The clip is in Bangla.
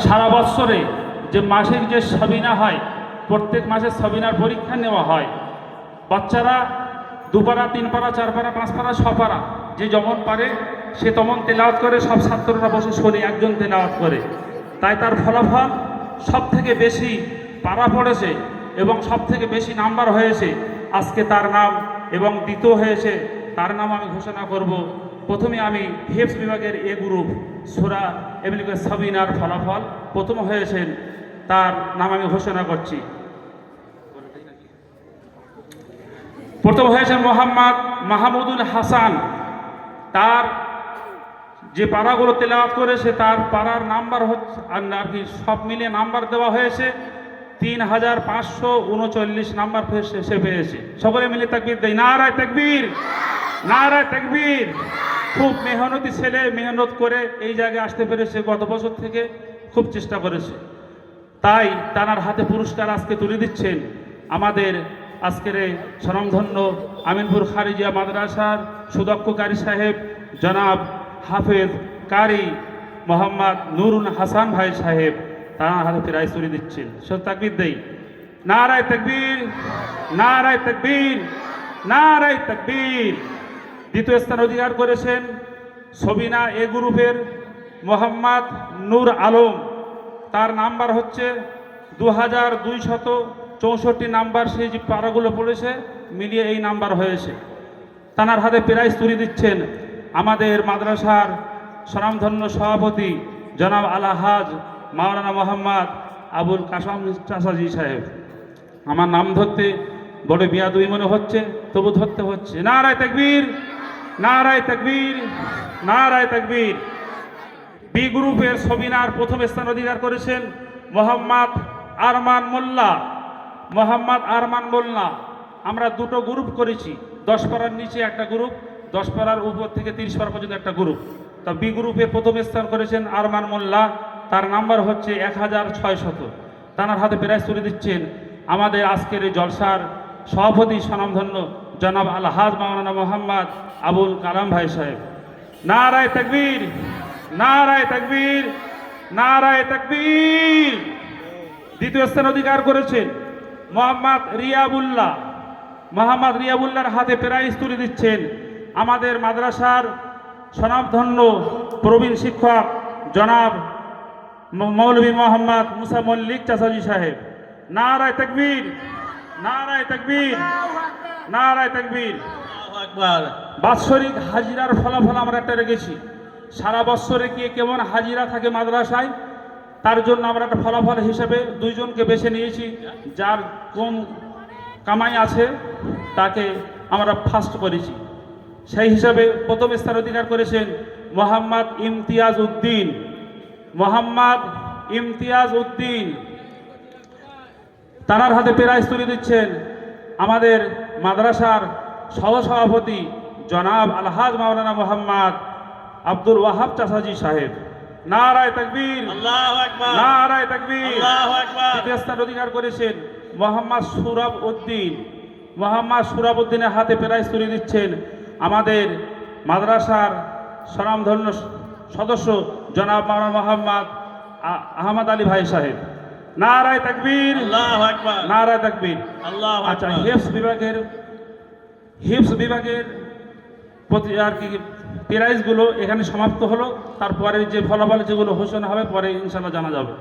সারা বৎসরে যে মাসিক যে সাবিনা হয়, প্রত্যেক মাসে সাবিনার পরীক্ষা নেওয়া হয়। বাচ্চারা 2 পারা 3 পারা 4 পারা 5 পারা 6 পারা যে যেমন পারে সে তেমন তেলাওয়াত করে, সব ছাত্ররা বসে শোনে, একজন তেলাওয়াত করে। তাই তার ফলাফল সব থেকে বেশি পারা পড়েছে এবং সব থেকে বেশি নাম্বার হয়েছে। আজকে তার নাম এবং দ্বিতীয় হয়েছে, তার নাম আমি ঘোষণা করব। প্রথমে আমি হিফজ বিভাগের এ গ্রুপ সূরা এমনি করে সাবিনার ফলাফল প্রথম হয়েছেন, তার নাম আমি ঘোষণা করছি। প্রথম হয়েছেন মোহাম্মদ মাহমুদুল হাসান। তার যে পাড়াগুলো তেলাওয়াত করেছে তার পাড়ার নাম্বার হচ্ছে আর কি সব মিলিয়ে নাম্বার দেওয়া হয়েছে 3539 নাম্বার সে পেয়েছে। সকলে মিলে তাকবীর দেয়, নারায়ে তাকবীর, নারায়ে তাকবীর। খুব মেহনতি ছেলে, মেহনত করে এই জায়গায় আসতে পেরেছে। গত বছর থেকে খুব চেষ্টা করেছে, তাই তার হাতে পুরস্কার আজকে তুলে দিচ্ছেন আমাদের আজকের স্বনামধন্য আমিনপুর খারিজিয়া মাদ্রাসার সুদক্ষ কারি সাহেব জনাব হাফেজ কারি মোহাম্মদ নুরুল হাসান ভাই সাহেব, তার হাতে প্রাইজ তুলে দিচ্ছেন। সব তাকবীর দেই, নারায়ে তাকবীর, নারায়ে তাকবীর, নারায়ে তাকবীর। দ্বিতীয় স্থান অধিকার করেছেন সবিনা এ গ্রুপের মোহাম্মদ নূর আলম। তার নাম্বার হচ্ছে 2264 নাম্বার। সেই যে পাড়াগুলো পড়েছে মিলিয়ে এই নাম্বার হয়েছে। তার হাতে প্রাইজ তুলে দিচ্ছেন আমাদের মাদ্রাসার স্বনামধন্য সভাপতি জনাব আলহাজ মাওলানা মোহাম্মদ আবুল কাসম চাচাজি সাহেব। আমার নাম ধরতে বড় বিয়াদুই মনে হচ্ছে, তবু ধরতে হচ্ছে। নারায়ে তাকবীর, নারায়ে তাকবীর, নারায়ে তাকবীর। বি গ্রুপের সবিনার প্রথম স্থান অধিকার করেছেন মোহাম্মদ আরমান মোল্লা। মোহাম্মদ আরমান মোল্লা। আমরা দুটো গ্রুপ করেছি, 10 পারার নিচে একটা গ্রুপ, 10 পারার উপর থেকে 30 পারা পর্যন্ত একটা গ্রুপ। তা বি গ্রুপে প্রথম স্থান করেছেন আরমান মোল্লা, তার নাম্বার হচ্ছে 1600। তার হাতে প্রাইজ তুলে দিচ্ছেন আমাদের আজকের এই জলসার সভাপতি স্বনামধন্য জনাব আলহাজ মাওলানা মোহাম্মদ আবুল কালাম ভাই সাহেব। নারায়ে তাকবীর, নারায়ে তাকবীর, নারায়ে তাকবীর। দ্বিতীয় স্থান অধিকার করেছেন মোহাম্মদ রিয়াবুল্লাহ। মোহাম্মদ রিয়াবুল্লাহর হাতে প্রাইজ তুলে দিচ্ছেন আমাদের মাদ্রাসার স্বনামধন্য প্রবীণ শিক্ষক জনাব মৌলভী মোহাম্মদ মুসা মল্লিক চাচাজি সাহেব। নারায়ে তাকবীর, নারায়ে তাকবীর, নারায়ে তাকবীর। বাৎসরিক হাজিরার ফলাফল আমরা একটা রেখেছি। সারা বৎসরে কে কেমন হাজিরা থাকে মাদ্রাসায়, তার জন্য আমরা একটা ফলাফল হিসেবে 2 জনকে বেছে নিয়েছি। যার কম কামাই আছে তাকে আমরা ফার্স্ট করেছি। সেই হিসাবে প্রথম স্থান অধিকার করেছেন মোহাম্মদ ইমতিয়াজ উদ্দিন। মোহাম্মদ ইমতিয়াজ উদ্দিন। তার হাতে প্রাইজ তুলে দিচ্ছেন আমাদের মাদ্রাসার সহসভাপতি জনাব আলহাজ মাওলানা মোহাম্মদ আব্দুল ওয়াহাব চাচাজি সাহেব। নারায়ে তাকবীর, আল্লাহু আকবার, নারায়ে তাকবীর, আল্লাহু আকবার। দ্বিতীয় স্থান অধিকার করেছেন মোহাম্মদ সুরাব উদ্দিন। মোহাম্মদ সুরাব উদ্দিনের হাতে প্রাইজ তুলে দিচ্ছেন আমাদের মাদ্রাসার স্বনামধন্য সদস্য জনাব মাওলানা মোহাম্মদ আহমদ আলী ভাই সাহেব। নারায়ে তাকবীর, আল্লাহু আকবার, নারায়ে তাকবীর, আল্লাহু আকবার। আচ্ছা, হিফজ বিভাগের প্রতি আর কি প্রাইজগুলো এখানে সমাপ্ত হলো। তারপরে যে ফলাফল যেগুলো ঘোষণা হবে পরে ইনশাআল্লাহ জানা যাবে।